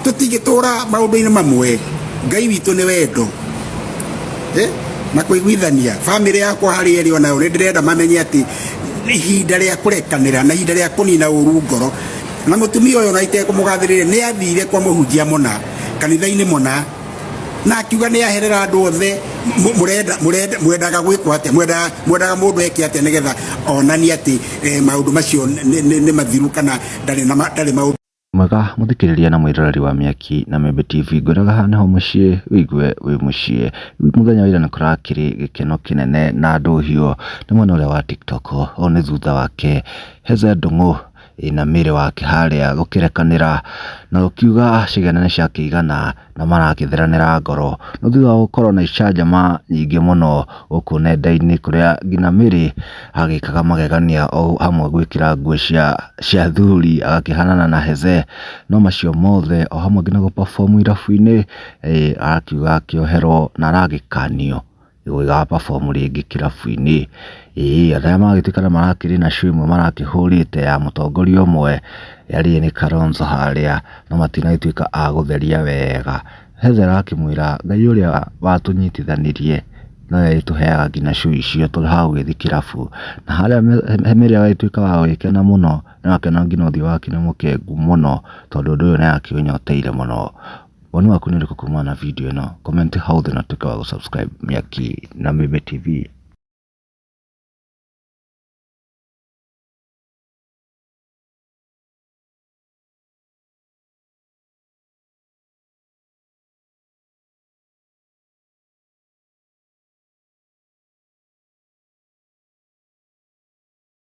tutigitura maundu-ini mamwe ngai witu ni wendo na kuiguithania family yakwa hari eri onayo ni ndirenda mamenye ati ihinda ria kurekanira na ihinda ria kunina uru ngoro na mutumia uyu naite kumugathirire ni athire kwa muhunjia muna kanitha-ini muna na akiuga ni aherera andu othe mwendaga gwikwo atia mwendaga mundu eke atia nigetha onanie ati maundu macio ni mathiru kana ndari maundu mwega muthikiriria na mwiroreri wa Miaki na Membe TV ngwiraga hana ho mucii wigue wi mucii muthenya wa ira ni kurakiri gikeno kinene na nduhio ni mwena uria wa TikTok o ni thutha wake Heze Ndung'u na mire wake haria gukirekanira na ukiuga ciganane cia kigana na marakithiranira ngoro no thutha wa gukorwo na icanjama nyingi muno guku nenda-ini kuria ngina mire agikaga magegania o hamwe gwikira nguo cia thuri agakihanana na Heze no macio mothe o hamwe ngina perform irabu-ini akiuga akioherwo na aragikanio iga perform ringi kirabu-ini aria magitikana marakiri na show imwe marakihurite ya mutongoria umwe yari ni Kalonzo haria no matinatuika a gutheria wega Heze akimwira ngai uria watunyitithanirie no yituheaga ngina show icio turi hau githikirabu na haria Hemiri agituika wa gwikena muno na akena ngina uthio wake ni mukengu muno tondu undu uyu ni akiunyoteire muno. Woni waku ni uriku kumana video ino comment how the not to subscribe Miaki na Membe TV.